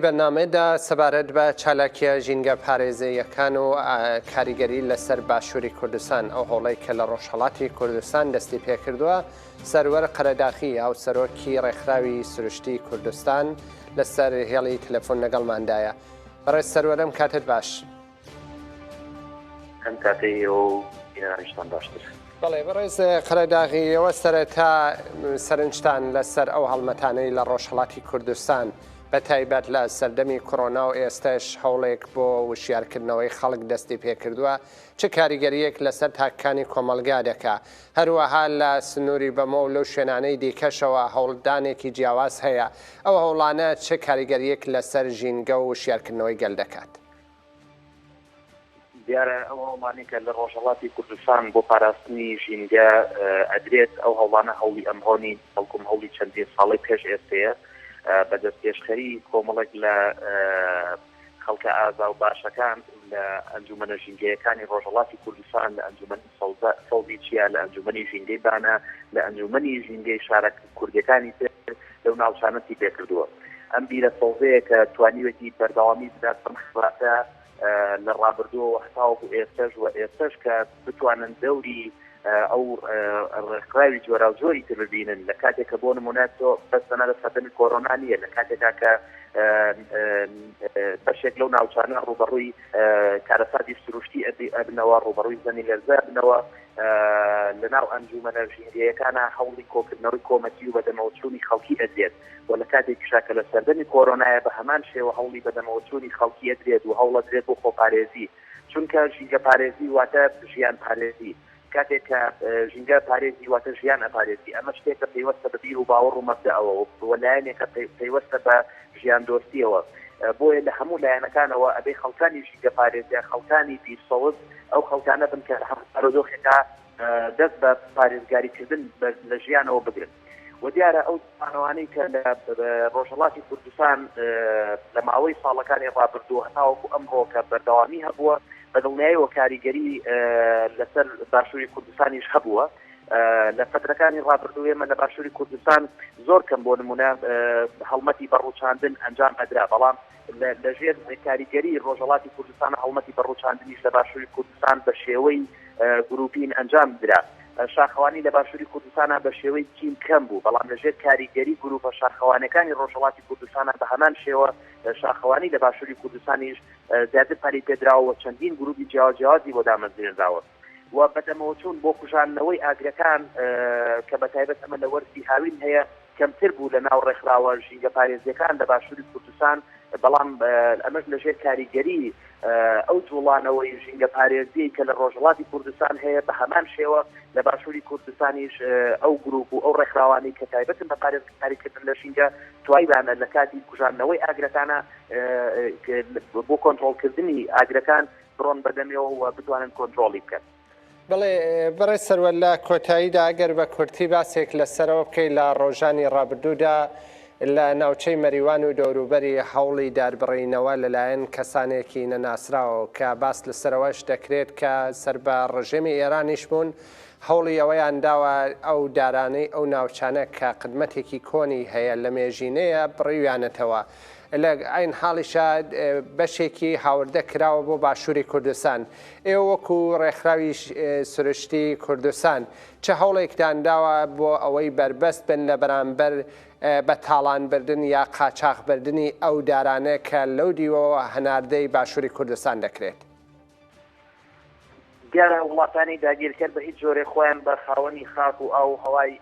بەرنامەدا سەبارەت بە چالاکیە ژینگە پارێزەیەکان و کاریگەری لەسەر باشووری کوردستان ئەو هەوڵی کە لە ڕۆژهەڵاتی کوردستان دەستی پێکردووە سەروەر قەرەداخی هاوسەرۆکی ڕێکخراوی سروشتی کوردستان لەسەر هێڵی تەلەفۆن لەگەڵماندایە. بەڕێز سەروەرم کاتت باش. ئەم کاتەی و بینانیشتان باشتر. بەڵێ بەڕێز قەرەداغیەوە سەرەتا سەرنجتان لەسەر ئەو هەڵمەتانەی لە ڕۆژهەڵاتی کوردستان بە تایبەت لە سەردەمی کۆڕۆنا و ئێستش هەوڵێک بۆ وشیارکردنەوەی خەڵک دەستی پێکردووە چه کاریگەریەک لەسەر تاکەکانی کۆمەلگا دەکا هەروەها لە سنووری بەمە و لەو شوێنانەی دیکەشەوە هەوڵدانێکی جیاواز هەیە ئەو هەوڵانە چه کاریگەریەک لەسەر ژینگە و وشیارکردنەوەی گەل دەکات. دیارە ئەو هەوڵانی کە لە ڕۆژهەڵاتی کوردستان بۆ پاراستنی ژینگە ئەدرێت ئەو هەوڵانە هەوڵی ئەمڕۆنی هەڵکوم هەوڵی چەندین ساڵی پێش ئێستەیە بە دەستپێشخەری کۆمەڵێک لە خەڵکە ئازا و باشەکان لە ئەنجومەنە ژینگەیەکانی ڕۆژهەڵاتی کوردستان لە ئەنجومەنی سەوزی چیا لە ئەنجومەنی ژینگەی بانە لە ئەنجومەنی ژینگەی شارە کوردەکانی تر لەو ناوچانەتی پێکردووە. ئەم بیرە سەوزەیە کە توانیوێتی بەردەوامی بدات بەم خبراتە لە ڕابردووە هەتاوەکو ئێستش کە بتوانن دەوری ئەو ڕێکخراوی جۆرا و جۆری تر ببینن لە کاتێککە بۆ نمونەت تۆ بەستەنە لە سەردەمی کۆڕۆنا نیە لە کاتێکا کە بەشێک لەو ناوچانە ڕوبەڕووی کارەساتی سروشتی ئەبنەوە ڕوبەڕووی زەمی لەرزە بنەوە لەناو ئەنجومەنە ژینگەیەکانە هەوڵی کۆکردنەوەی کۆمەتی و بەدەمەوەچوونی خەڵکی ئەدرێت و لە کاتێکیشا کە لە سەردەمی کۆڕۆنایە بە هەمان شێوە هەوڵی بەدەمەوەچوونی خەڵکی ئەدرێت و هەوڵ ئەدرێت بۆ خۆپارێزی چونکە ژینگە پارێزی واتە ژیان پارێزی کاتێک کە ژینگە پارێزی واتە ژیان ئەپارێزی ئەمە شتێکە پەیوەستە بە بیر و باوەڕ و مەبدەئەوە و لایەنێکە پەیوەستە بە ژیان دۆستیەوە بۆیە لە هەموو لایەنەکانەوە ئەبێ خەڵکانی ژینگە پارێزیە خەڵکانی پیرسەوز ئەو خەڵکانە بن کە هەموو دەست بە پارێزگاریکردن لە ژیانەوە بگرن و دیارە ئەو زمانەوانەی کە لە ڕۆژهەڵاتی کوردستان لە ماوەی ساڵەکانی ڕابردووە هەتاوەکو ئەمڕۆ کە بەردەوامی هەبووە بەدڵنیاییەوە کاریگەری لەسەر باشووری کوردستانیش هەبووە لە فترەکانی ڕابردوو ئێمە لە باشووری کوردستان زۆر کەم بۆ نمونە هەڵمەتی بەڕووچاندن ئەنجام ئەدرا بەڵام لەژێر کاریگەری ڕۆژهەڵاتی کوردستان هەڵمەتی بەڕووچاندنیش لە باشووری کوردستان بە شێوەی گروپین ئەنجام درا شاخەوانی لە باشووری کوردستانە بە شێوەی چین کەم بوو بەڵام لەژێر کاریگەری گروپە شاخەوانەکانی ڕۆژهەڵاتی کوردستانە بە هەمان شێوە شاخەوانی لە باشووری کوردستانیش زیاتر پەری پێدراوە چەندین گروپی جیاوازی بۆ دامەزرێنراوە و بەدەمەوەچوون بۆ کوژانەوەی ئاگرەکان کە بەتایبەت ئەمە لە وەرزی هاوین هەیە کەمتر بوو لە ناو ڕێکخراوە ژینگە پارێزیەکان لە باشووری کوردستان بەڵام ئەمەش لەژێر کاریگەری ئەو جوڵانەوەی ژینگە پارێزی کە لە ڕۆژهەڵاتی کوردستان هەیە بە هەمان شێوە لە باشووری کوردستانیش ئەو گروپ و ئەو ڕێکخراوانی کە تایبەتن بە پارێزکاریکردن لە ژینگە توایبانە لە کاتی کوژانەوەی ئاگرەکانە بۆ کۆنتڕۆڵکردنی ئاگرەکان بڕۆن بەدەمێەوە و بتوانن کۆنتڕۆڵی بکەن. بڵێ بەڕێز سەروەر لە کۆتاییدا ئەگەر بە کورتی باسێک لەسەرەوە بکەی لە ڕۆژانی ڕابردوودا لە ناوچەی مەریوان و دەوروبەری هەوڵی داربڕینەوە لەلایەن کەسانێکی نەناسراوە کە باس لەسەرەوەش دەکرێت کە سەر بە ڕژێمی ئێرانیش بوون هەوڵی ئەوەیان داوە ئەو دارانەی ئەو ناوچانە کە قدمەتێکی کۆنی هەیە لە مێژینەیە بڕیویانەتەوە لە ئاین حاڵیشا بەشێکی هاوردە کراوە بۆ باشووری کوردستان ئێوە وەکو ڕێکخراوی سروشتی کوردستان چه هەوڵێکتان داوە بۆ ئەوەی بربەست بن لە بەرامبەر بە تاڵانبردن یا قاچاقبردنی ئەو دارانە کە لەو دیوەوە هەناردەی باشووری کوردستان دەکرێت؟ دیارە وڵاتانی داگیرکرد بە هیچ جۆرێ خۆیان بە خاوەنی خاک و ئەو هەوای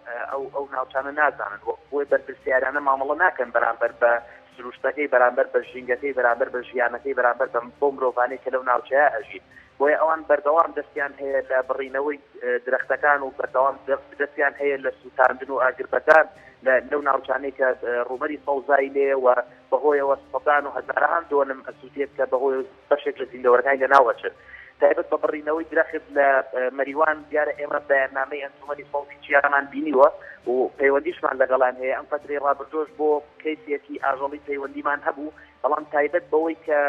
ئەو ناوچانە نازانن بۆی بەرپرسیارانە مامەڵە ناکەن بەرامبەر بە سروشتەکەی بەرامبەر بە ژینگەکەی بەرامبەر بە ژیانەکەی بەرامبەر بۆ مرۆڤانەی کە لەو ناوچەیە ئەژین بۆیە ئەوان بەردەوام دەستیان هەیە لە بڕینەوەی درەختەکان و بەردەوام دەستیان هەیە لە سوتاندن و ئاگربەکان لەو ناوچانەی کە ڕووبەری سەوزای لێ و بەهۆیەوە سەدان و هەزاران دۆنم ئەسووتێت کە بەهۆی بەشێک لە زیندەوەرەکانی لەناوەچێت تایبەت بە بڕینەوەی درەخت لە مەریوان دیارە ئێمە بەیاننامەی ئەنجومەنی سەوزی چیامان بینیوە و پەیوەندیشمان لەگەڵان هەیە ئەم فترەی ڕابردوش بۆ کەیسێکی ئاژەڵی پەیوەندیمان هەبوو بەڵام تایبەت بەوەی کە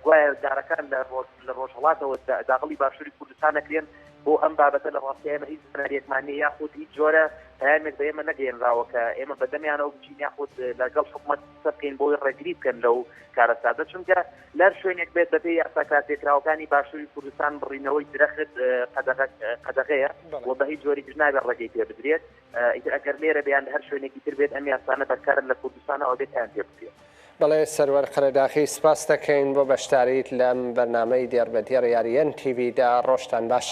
گوایە دارەکان لە ڕۆژهەڵاتەوە داخڵی باشووری کوردستان دەکرێن بۆ ئەم بابەتە لە ڕاستی ئێمە هیچ سناریەکمانی یاخود هیچ جۆرە پامێک بە ئێمە نەگەێنراوە کە ئێمە بەدەمیانەوە بچین یاخود لەگەڵ حکوومەت سەبکەین بۆی ڕێگری بکەن لەو کارەسادە چونکە لەر شوێنێک بێت بەپێی یاسا کاتێکراوەکانی باشووری کوردستان بڕینەوەی درەخت قەدەغەیە و بە هیچ جۆری نابێت ڕێگەی پێ بدرێت ئیتر ئەگەر لێرە بێیان لە هەر شوێنێکی تر بێت ئەم یاسانە بەکارن لە کوردستانەوە بێتیان پێ بکرێت. بەڵێ سەروەر قەرەداخی سپاس دەکەین بۆ بەشداریت لەم بەرنامەی دێربەدێڕ یاریەن تیڤیدا ڕۆژتان باش.